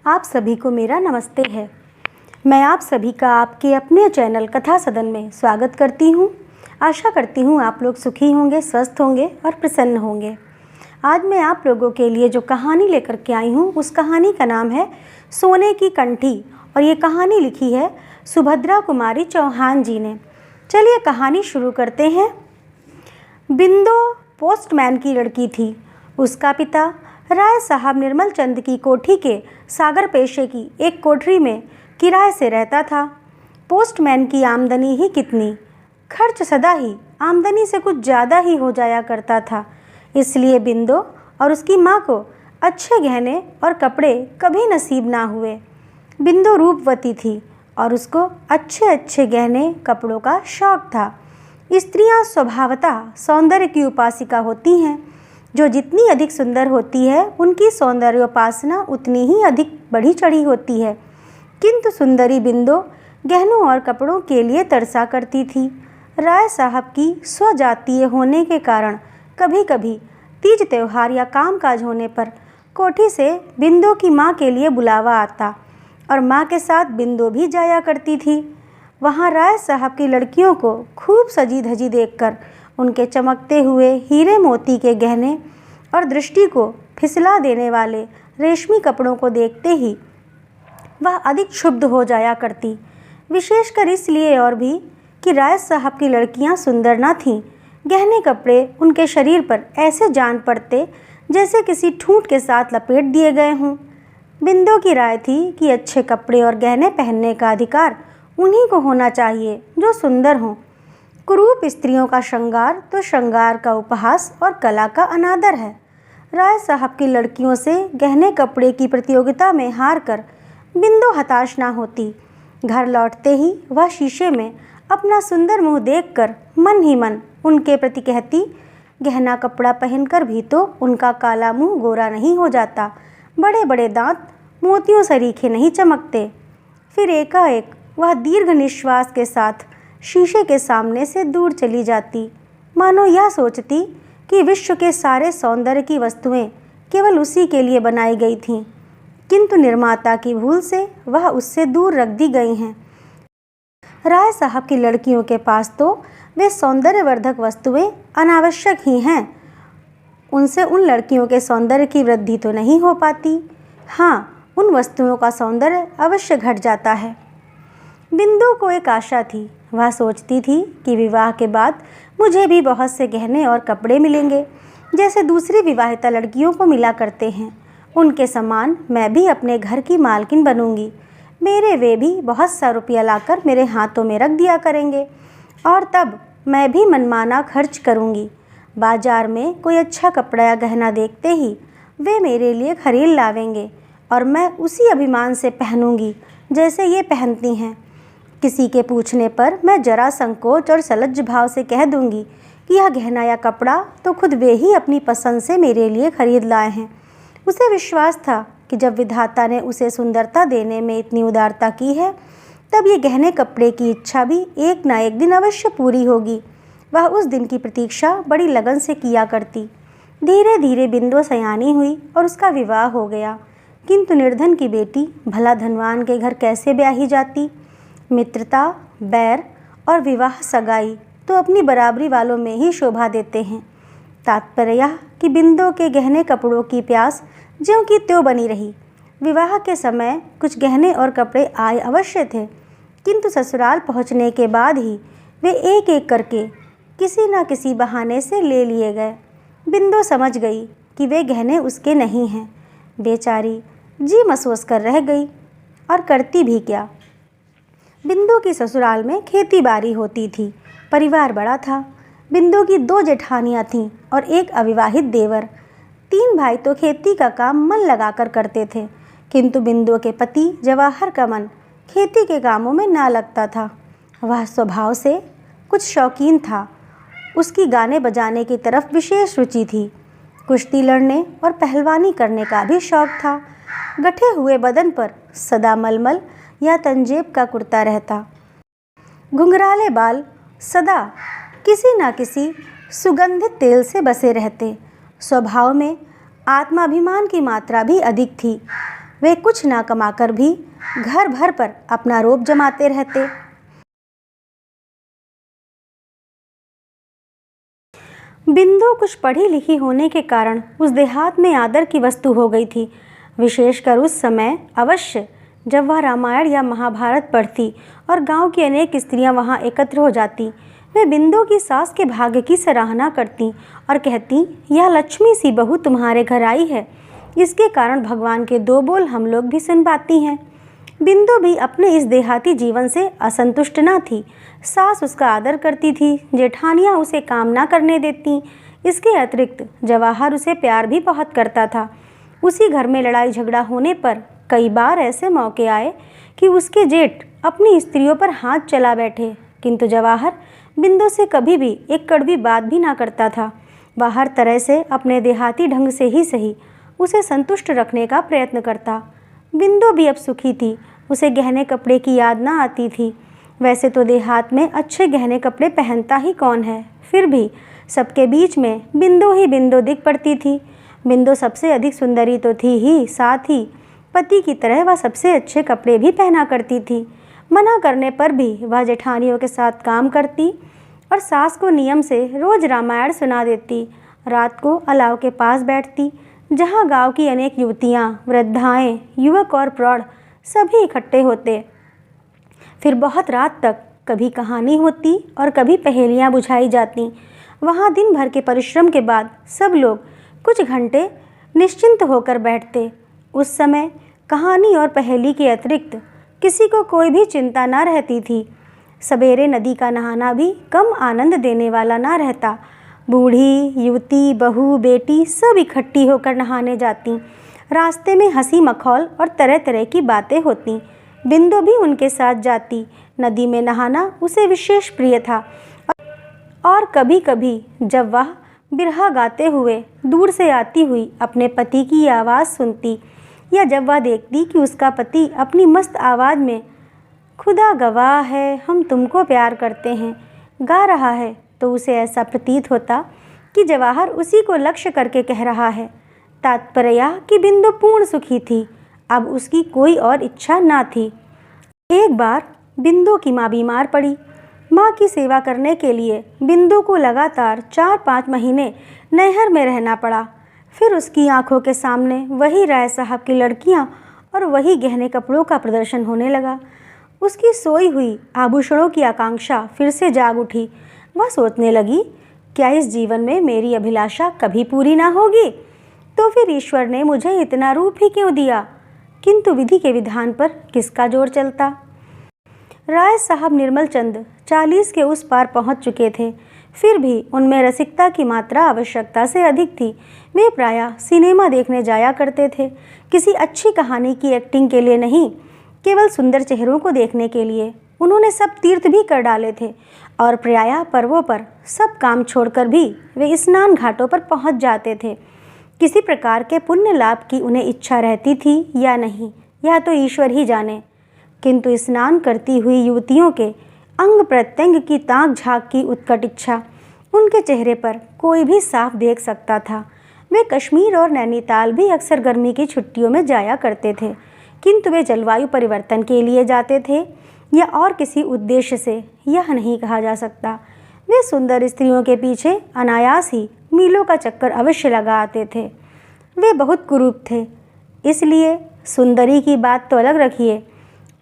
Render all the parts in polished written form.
आप सभी को मेरा नमस्ते है। मैं आप सभी का आपके अपने चैनल कथा सदन में स्वागत करती हूँ। आशा करती हूँ आप लोग सुखी होंगे, स्वस्थ होंगे और प्रसन्न होंगे। आज मैं आप लोगों के लिए जो कहानी लेकर के आई हूँ उस कहानी का नाम है सोने की कंठी और ये कहानी लिखी है सुभद्रा कुमारी चौहान जी ने। चलिए कहानी शुरू करते हैं। बिंदु पोस्टमैन की लड़की थी। उसका पिता राय साहब निर्मल चंद की कोठी के सागर पेशे की एक कोठरी में किराए से रहता था। पोस्टमैन की आमदनी ही कितनी, खर्च सदा ही आमदनी से कुछ ज़्यादा ही हो जाया करता था। इसलिए बिंदु और उसकी माँ को अच्छे गहने और कपड़े कभी नसीब ना हुए। बिंदु रूपवती थी और उसको अच्छे अच्छे गहने कपड़ों का शौक था। स्त्रियां स्वभावतः सौंदर्य की उपासिका होती हैं। जो जितनी अधिक सुंदर होती है उनकी सौंदर्योपासना उतनी ही अधिक बढ़ी चढ़ी होती है। किंतु सुंदरी बिंदु गहनों और कपड़ों के लिए तरसा करती थी। राय साहब की स्वजातीय होने के कारण कभी कभी तीज त्यौहार या कामकाज होने पर कोठी से बिंदु की माँ के लिए बुलावा आता और माँ के साथ बिंदु भी जाया करती थी। वहाँ राय साहब की लड़कियों को खूब सजी धजी देखकर उनके चमकते हुए हीरे मोती के गहने और दृष्टि को फिसला देने वाले रेशमी कपड़ों को देखते ही वह अधिक क्षुब्ध हो जाया करती। विशेषकर इसलिए और भी कि राय साहब की लड़कियां सुंदर न थीं। गहने कपड़े उनके शरीर पर ऐसे जान पड़ते जैसे किसी ठूंठ के साथ लपेट दिए गए हों। बिंदु की राय थी कि अच्छे कपड़े और गहने पहनने का अधिकार उन्हीं को होना चाहिए जो सुंदर हों। कुरूप स्त्रियों का श्रृंगार तो श्रृंगार का उपहास और कला का अनादर है। राय साहब की लड़कियों से गहने कपड़े की प्रतियोगिता में हार कर बिंदु हताश ना होती। घर लौटते ही वह शीशे में अपना सुंदर मुंह देखकर मन ही मन उनके प्रति कहती, गहना कपड़ा पहनकर भी तो उनका काला मुंह गोरा नहीं हो जाता, बड़े बड़े दांत मोतियों सरीखे नहीं चमकते। फिर एकाएक वह दीर्घ निश्वास के साथ शीशे के सामने से दूर चली जाती, मानो यह सोचती कि विश्व के सारे सौंदर्य की वस्तुएं केवल उसी के लिए बनाई गई थीं, किंतु निर्माता की भूल से वह उससे दूर रख दी गई हैं। राय साहब की लड़कियों के पास तो वे सौंदर्यवर्धक वस्तुएं अनावश्यक ही हैं। उनसे उन लड़कियों के सौंदर्य की वृद्धि तो नहीं हो पाती। हाँ, उन वस्तुओं का सौंदर्य अवश्य घट जाता है। बिंदु को एक आशा थी। वह सोचती थी कि विवाह के बाद मुझे भी बहुत से गहने और कपड़े मिलेंगे, जैसे दूसरी विवाहिता लड़कियों को मिला करते हैं। उनके समान मैं भी अपने घर की मालकिन बनूंगी। मेरे वे भी बहुत सा रुपया लाकर मेरे हाथों में रख दिया करेंगे और तब मैं भी मनमाना खर्च करूंगी। बाजार में कोई अच्छा कपड़ा या गहना देखते ही वे मेरे लिए खरीद लावेंगे और मैं उसी अभिमान से पहनूंगी जैसे ये पहनती हैं। किसी के पूछने पर मैं जरा संकोच और सलज्ज भाव से कह दूंगी कि यह गहना या कपड़ा तो खुद वे ही अपनी पसंद से मेरे लिए खरीद लाए हैं। उसे विश्वास था कि जब विधाता ने उसे सुंदरता देने में इतनी उदारता की है, तब ये गहने कपड़े की इच्छा भी एक ना एक दिन अवश्य पूरी होगी। वह उस दिन की प्रतीक्षा बड़ी लगन से किया करती। धीरे धीरे बिंदु सयानी हुई और उसका विवाह हो गया। किंतु निर्धन की बेटी भला धनवान के घर कैसे ब्याही जाती। मित्रता, बैर और विवाह सगाई तो अपनी बराबरी वालों में ही शोभा देते हैं। तात्पर्य यह कि बिंदु के गहने कपड़ों की प्यास ज्यों की त्यों बनी रही। विवाह के समय कुछ गहने और कपड़े आए अवश्य थे, किंतु ससुराल पहुंचने के बाद ही वे एक एक करके किसी न किसी बहाने से ले लिए गए। बिंदु समझ गई कि वे गहने उसके नहीं हैं। बेचारी जी मसोस कर रह गई और करती भी क्या। बिंदु की ससुराल में खेती बाड़ी होती थी। परिवार बड़ा था। बिंदु की 2 जेठानियाँ थीं और एक अविवाहित देवर। 3 भाई तो खेती का काम मन लगाकर करते थे, किंतु बिंदु के पति जवाहर का मन खेती के कामों में ना लगता था। वह स्वभाव से कुछ शौकीन था। उसकी गाने बजाने की तरफ विशेष रुचि थी। कुश्ती लड़ने और पहलवानी करने का भी शौक था। गठे हुए बदन पर सदा मलमल या तंजेब का कुर्ता रहता। घुंघराले बाल सदा किसी न किसी सुगंधित तेल से बसे रहते। स्वभाव में आत्माभिमान की मात्रा भी अधिक थी। वे कुछ ना कमाकर भी घर भर पर अपना रोब जमाते रहते। बिंदु कुछ पढ़ी लिखी होने के कारण उस देहात में आदर की वस्तु हो गई थी, विशेषकर उस समय अवश्य जब वह रामायण या महाभारत पढ़ती और गांव की अनेक स्त्रियां वहां एकत्र हो जाती। वे बिंदु की सास के भाग्य की सराहना करती और कहती, यह लक्ष्मी सी बहू तुम्हारे घर आई है, इसके कारण भगवान के दो बोल हम लोग भी सुन पाती हैं। बिंदु भी अपने इस देहाती जीवन से असंतुष्ट न थी। सास उसका आदर करती थी, जेठानियाँ उसे काम ना करने देती। इसके अतिरिक्त जवाहर उसे प्यार भी बहुत करता था। उसी घर में लड़ाई झगड़ा होने पर कई बार ऐसे मौके आए कि उसके जेठ अपनी स्त्रियों पर हाथ चला बैठे, किंतु जवाहर बिंदु से कभी भी एक कड़वी बात भी ना करता था। वह हर तरह से अपने देहाती ढंग से ही सही उसे संतुष्ट रखने का प्रयत्न करता। बिंदु भी अब सुखी थी, उसे गहने कपड़े की याद ना आती थी। वैसे तो देहात में अच्छे गहने कपड़े पहनता ही कौन है, फिर भी सबके बीच में बिंदु ही बिंदु दिख पड़ती थी। बिंदु सबसे अधिक सुंदरी तो थी ही, साथ ही पति की तरह वह सबसे अच्छे कपड़े भी पहना करती थी। मना करने पर भी वह जेठानियों के साथ काम करती और सास को नियम से रोज रामायण सुना देती। रात को अलाव के पास बैठती, जहाँ गांव की अनेक युवतियाँ, वृद्धाएं, युवक और प्रौढ़ सभी इकट्ठे होते। फिर बहुत रात तक कभी कहानी होती और कभी पहेलियाँ बुझाई जाती। वहाँ दिन भर के परिश्रम के बाद सब लोग कुछ घंटे निश्चिंत होकर बैठते। उस समय कहानी और पहेली के अतिरिक्त किसी को कोई भी चिंता ना रहती थी। सवेरे नदी का नहाना भी कम आनंद देने वाला ना रहता। बूढ़ी, युवती, बहू, बेटी सब इकट्ठी होकर नहाने जाती। रास्ते में हंसी मखौल और तरह तरह की बातें होती। बिंदु भी उनके साथ जाती। नदी में नहाना उसे विशेष प्रिय था और कभी कभी जब वह बिरहा गाते हुए दूर से आती हुई अपने पति की आवाज़ सुनती, या जब वह देखती कि उसका पति अपनी मस्त आवाज़ में खुदा गवाह है हम तुमको प्यार करते हैं गा रहा है, तो उसे ऐसा प्रतीत होता कि जवाहर उसी को लक्ष्य करके कह रहा है। तात्पर्य यह कि बिंदु पूर्ण सुखी थी, अब उसकी कोई और इच्छा ना थी। एक बार बिंदु की माँ बीमार पड़ी। माँ की सेवा करने के लिए बिंदु को लगातार 4-5 महीने नैहर में रहना पड़ा। फिर उसकी आंखों के सामने वही राय साहब की लड़कियां और वही गहने कपड़ों का प्रदर्शन होने लगा। उसकी सोई हुई आभूषणों की आकांक्षा फिर से जाग उठी। वह सोचने लगी, क्या इस जीवन में मेरी अभिलाषा कभी पूरी ना होगी? तो फिर ईश्वर ने मुझे इतना रूप ही क्यों दिया? किंतु विधि के विधान पर किसका जोर चलता? राय साहब निर्मल चंद 40 के उस पार पहुंच चुके थे, फिर भी उनमें रसिकता की मात्रा आवश्यकता से अधिक थी। वे प्रायः सिनेमा देखने जाया करते थे, किसी अच्छी कहानी की एक्टिंग के लिए नहीं, केवल सुंदर चेहरों को देखने के लिए। उन्होंने सब तीर्थ भी कर डाले थे और प्रायः पर्वों पर सब काम छोड़कर भी वे स्नान घाटों पर पहुंच जाते थे। किसी प्रकार के पुण्य लाभ की उन्हें इच्छा रहती थी या नहीं, यह तो ईश्वर ही जाने, किंतु स्नान करती हुई युवतियों के अंग प्रत्यंग की ताक झाँक की उत्कट इच्छा उनके चेहरे पर कोई भी साफ देख सकता था। वे कश्मीर और नैनीताल भी अक्सर गर्मी की छुट्टियों में जाया करते थे, किंतु वे जलवायु परिवर्तन के लिए जाते थे या और किसी उद्देश्य से, यह नहीं कहा जा सकता। वे सुंदर स्त्रियों के पीछे अनायास ही मीलों का चक्कर अवश्य लगा आते थे। वे बहुत कुरूप थे, इसलिए सुंदरी की बात तो अलग रखिए,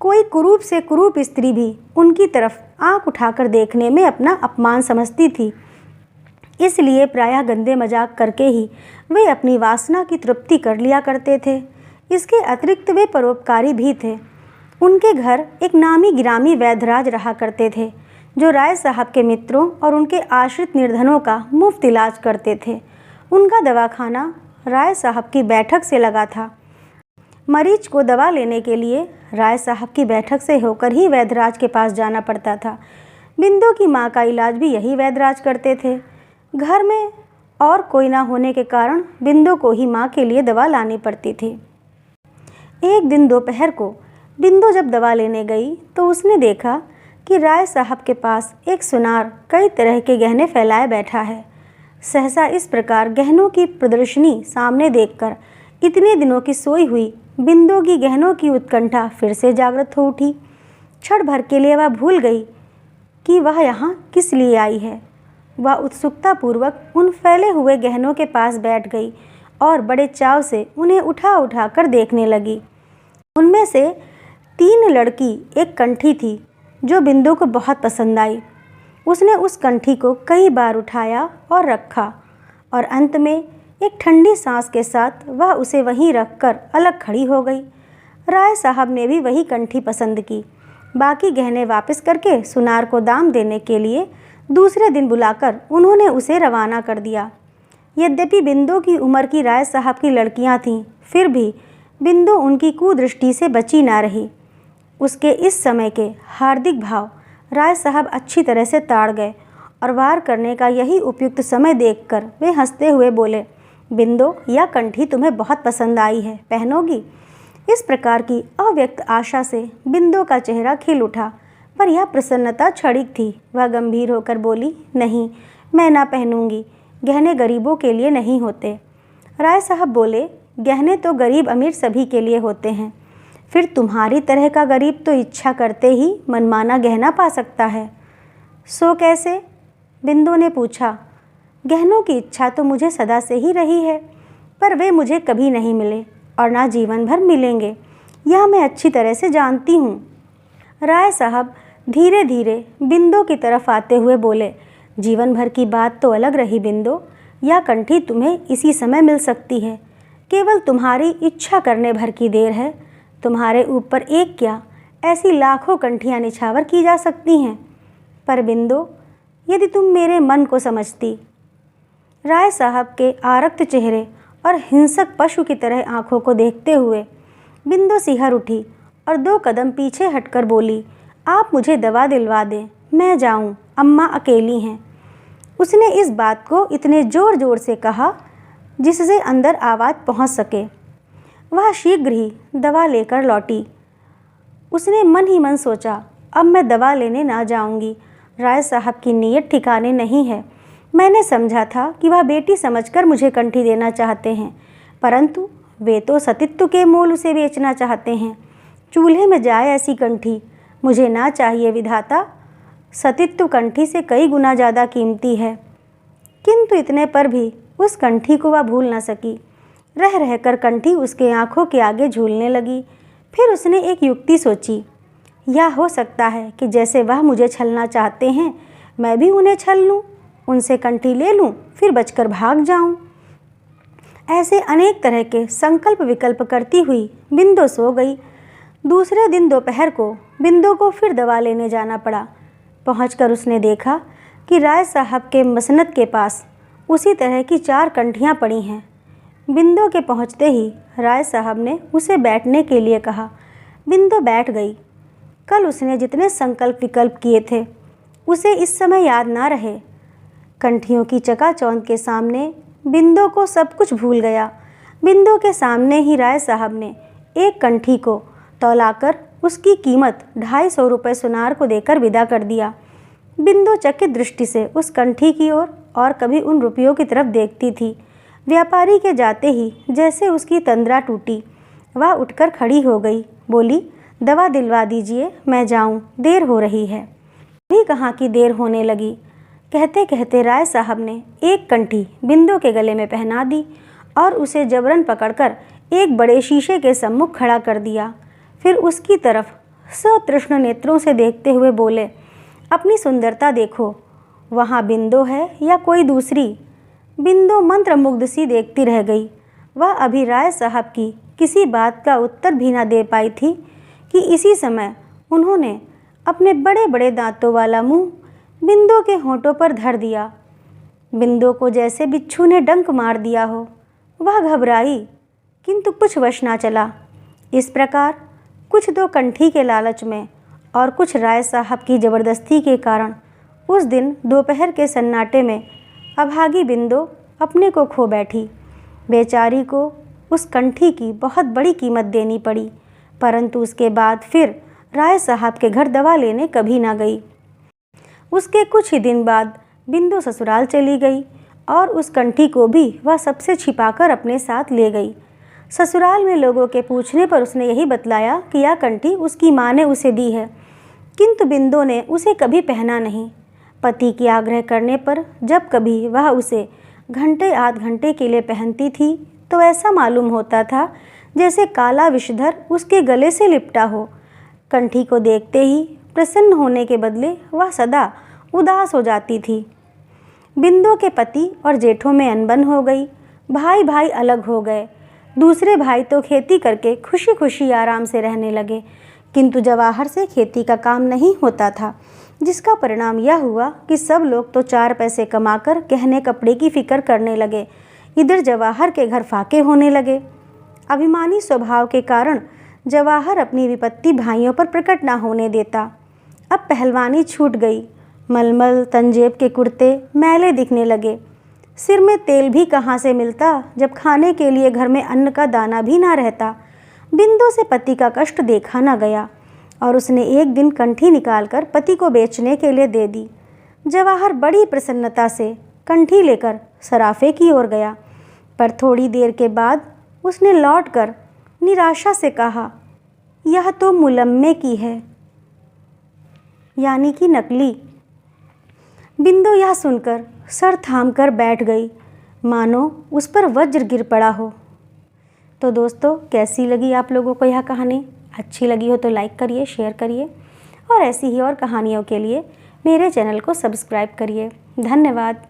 कोई कुरूप से कुरूप स्त्री भी उनकी तरफ आंख उठाकर देखने में अपना अपमान समझती थी। इसलिए प्रायः गंदे मजाक करके ही वे अपनी वासना की तृप्ति कर लिया करते थे। इसके अतिरिक्त वे परोपकारी भी थे। उनके घर एक नामी गिरामी वैद्यराज रहा करते थे, जो राय साहब के मित्रों और उनके आश्रित निर्धनों का मुफ्त इलाज करते थे। उनका दवाखाना राय साहब की बैठक से लगा था। मरीज को दवा लेने के लिए राय साहब की बैठक से होकर ही वैद्यराज के पास जाना पड़ता था। बिंदु की माँ का इलाज भी यही वैद्यराज करते थे। घर में और कोई ना होने के कारण बिंदु को ही माँ के लिए दवा लानी पड़ती थी। एक दिन दोपहर को बिंदु जब दवा लेने गई तो उसने देखा कि राय साहब के पास एक सुनार कई तरह के गहने फैलाए बैठा है। सहसा इस प्रकार गहनों की प्रदर्शनी सामने देखकर इतने दिनों की सोई हुई बिंदु की गहनों की उत्कंठा फिर से जागृत हो उठी। क्षण भर के लिए वह भूल गई कि वह यहाँ किस लिए आई है। वह उत्सुकतापूर्वक उन फैले हुए गहनों के पास बैठ गई और बड़े चाव से उन्हें उठा उठा कर देखने लगी। उनमें से 3 लड़की एक कंठी थी जो बिंदु को बहुत पसंद आई। उसने उस कंठी को कई बार उठाया और रखा और अंत में एक ठंडी सांस के साथ वह उसे वहीं रखकर अलग खड़ी हो गई। राय साहब ने भी वही कंठी पसंद की। बाकी गहने वापस करके सुनार को दाम देने के लिए दूसरे दिन बुलाकर उन्होंने उसे रवाना कर दिया। यद्यपि बिंदु की उम्र की राय साहब की लड़कियां थीं, फिर भी बिंदु उनकी कुदृष्टि से बची ना रही। उसके इस समय के हार्दिक भाव राय साहब अच्छी तरह से ताड़ गए और वार करने का यही उपयुक्त समय देखकर वे हंसते हुए बोले, बिंदु, यह कंठी तुम्हें बहुत पसंद आई है, पहनोगी? इस प्रकार की अव्यक्त आशा से बिंदु का चेहरा खिल उठा, पर यह प्रसन्नता क्षणिक थी। वह गंभीर होकर बोली, नहीं, मैं ना पहनूंगी। गहने गरीबों के लिए नहीं होते। राय साहब बोले, गहने तो गरीब अमीर सभी के लिए होते हैं। फिर तुम्हारी तरह का गरीब तो इच्छा करते ही मनमाना गहना पा सकता है। सो कैसे? बिंदु ने पूछा। गहनों की इच्छा तो मुझे सदा से ही रही है, पर वे मुझे कभी नहीं मिले और ना जीवन भर मिलेंगे, यह मैं अच्छी तरह से जानती हूँ। राय साहब धीरे धीरे बिंदु की तरफ आते हुए बोले, जीवन भर की बात तो अलग रही बिंदु, यह कंठी तुम्हें इसी समय मिल सकती है। केवल तुम्हारी इच्छा करने भर की देर है। तुम्हारे ऊपर एक क्या, ऐसी लाखों कंठियाँ निछावर की जा सकती हैं। पर बिंदु, यदि तुम मेरे मन को समझती। राय साहब के आरक्त चेहरे और हिंसक पशु की तरह आंखों को देखते हुए बिंदु सिहर उठी और 2 कदम पीछे हटकर बोली, आप मुझे दवा दिलवा दें, मैं जाऊं, अम्मा अकेली हैं। उसने इस बात को इतने ज़ोर ज़ोर से कहा जिससे अंदर आवाज़ पहुंच सके। वह शीघ्र ही दवा लेकर लौटी। उसने मन ही मन सोचा, अब मैं दवा लेने ना जाऊंगी। राय साहब की नीयत ठिकाने नहीं है। मैंने समझा था कि वह बेटी समझकर मुझे कंठी देना चाहते हैं, परंतु वे तो सतीत्व के मोल उसे बेचना चाहते हैं। चूल्हे में जाए ऐसी कंठी मुझे ना चाहिए विधाता। सतीत्व कंठी से कई गुना ज़्यादा कीमती है। किंतु इतने पर भी उस कंठी को वह भूल न सकी। रह रहकर कंठी उसके आंखों के आगे झूलने लगी। फिर उसने एक युक्ति सोची, यह हो सकता है कि जैसे वह मुझे छलना चाहते हैं, मैं भी उन्हें छल लूँ, उनसे कंठी ले लूँ, फिर बचकर भाग जाऊँ। ऐसे अनेक तरह के संकल्प विकल्प करती हुई बिंदु सो गई। दूसरे दिन दोपहर को बिंदु को फिर दवा लेने जाना पड़ा। पहुंचकर उसने देखा कि राय साहब के मसनद के पास उसी तरह की 4 कंठियाँ पड़ी हैं। बिंदु के पहुंचते ही राय साहब ने उसे बैठने के लिए कहा। बिंदु बैठ गई। कल उसने जितने संकल्प विकल्प किए थे उसे इस समय याद ना रहे। कंठियों की चकाचौंध के सामने बिंदु को सब कुछ भूल गया। बिंदु के सामने ही राय साहब ने एक कंठी को तौलाकर उसकी कीमत 250 रुपये सुनार को देकर विदा कर दिया। बिंदु चकित दृष्टि से उस कंठी की ओर और कभी उन रुपयों की तरफ देखती थी। व्यापारी के जाते ही जैसे उसकी तंद्रा टूटी। वह उठकर खड़ी हो गई, बोली, दवा दिलवा दीजिए, मैं जाऊं, देर हो रही है। भी कहाँ की देर होने लगी। कहते कहते राय साहब ने एक कंठी बिंदु के गले में पहना दी और उसे जबरन पकड़कर एक बड़े शीशे के सम्मुख खड़ा कर दिया। फिर उसकी तरफ सतृष्ण नेत्रों से देखते हुए बोले, अपनी सुंदरता देखो, वहाँ बिंदु है या कोई दूसरी? बिंदु मंत्रमुग्ध सी देखती रह गई। वह अभी राय साहब की किसी बात का उत्तर भी न दे पाई थी कि इसी समय उन्होंने अपने बड़े बड़े दांतों वाला मुंह बिंदु के होंठों पर धर दिया। बिंदु को जैसे बिच्छू ने डंक मार दिया हो। वह घबराई, किंतु कुछ वश ना चला। इस प्रकार कुछ 2 कंठी के लालच में और कुछ राय साहब की ज़बरदस्ती के कारण उस दिन दोपहर के सन्नाटे में अभागी बिंदु अपने को खो बैठी। बेचारी को उस कंठी की बहुत बड़ी कीमत देनी पड़ी, परंतु उसके बाद फिर राय साहब के घर दवा लेने कभी ना गई। उसके कुछ ही दिन बाद बिंदु ससुराल चली गई और उस कंठी को भी वह सबसे छिपाकर अपने साथ ले गई। ससुराल में लोगों के पूछने पर उसने यही बतलाया कि यह कंठी उसकी माँ ने उसे दी है, किंतु बिंदु ने उसे कभी पहना नहीं। पति की आग्रह करने पर जब कभी वह उसे घंटे आध घंटे के लिए पहनती थी तो ऐसा मालूम होता था जैसे काला विषधर उसके गले से लिपटा हो। कंठी को देखते ही प्रसन्न होने के बदले वह सदा उदास हो जाती थी। बिंदु के पति और जेठों में अनबन हो गई। भाई भाई अलग हो गए। दूसरे भाई तो खेती करके खुशी खुशी आराम से रहने लगे, किंतु जवाहर से खेती का काम नहीं होता था, जिसका परिणाम यह हुआ कि सब लोग तो 4 पैसे कमाकर गहने कपड़े की फिक्र करने लगे। इधर जवाहर के घर फाके होने लगे। अभिमानी स्वभाव के कारण जवाहर अपनी विपत्ति भाइयों पर प्रकट न होने देता। अब पहलवानी छूट गई। मलमल तंजेब के कुर्ते मैले दिखने लगे। सिर में तेल भी कहाँ से मिलता जब खाने के लिए घर में अन्न का दाना भी ना रहता। बिंदु से पति का कष्ट देखा न गया और उसने एक दिन कंठी निकालकर पति को बेचने के लिए दे दी। जवाहर बड़ी प्रसन्नता से कंठी लेकर सराफे की ओर गया, पर थोड़ी देर के बाद उसने लौटकर निराशा से कहा, यह तो मुलम्मे की है, यानी कि नकली। बिंदु यह सुनकर सर थामकर बैठ गई, मानो उस पर वज्र गिर पड़ा हो। तो दोस्तों, कैसी लगी आप लोगों को यह कहानी? अच्छी लगी हो तो लाइक करिए, शेयर करिए और ऐसी ही और कहानियों के लिए मेरे चैनल को सब्सक्राइब करिए। धन्यवाद।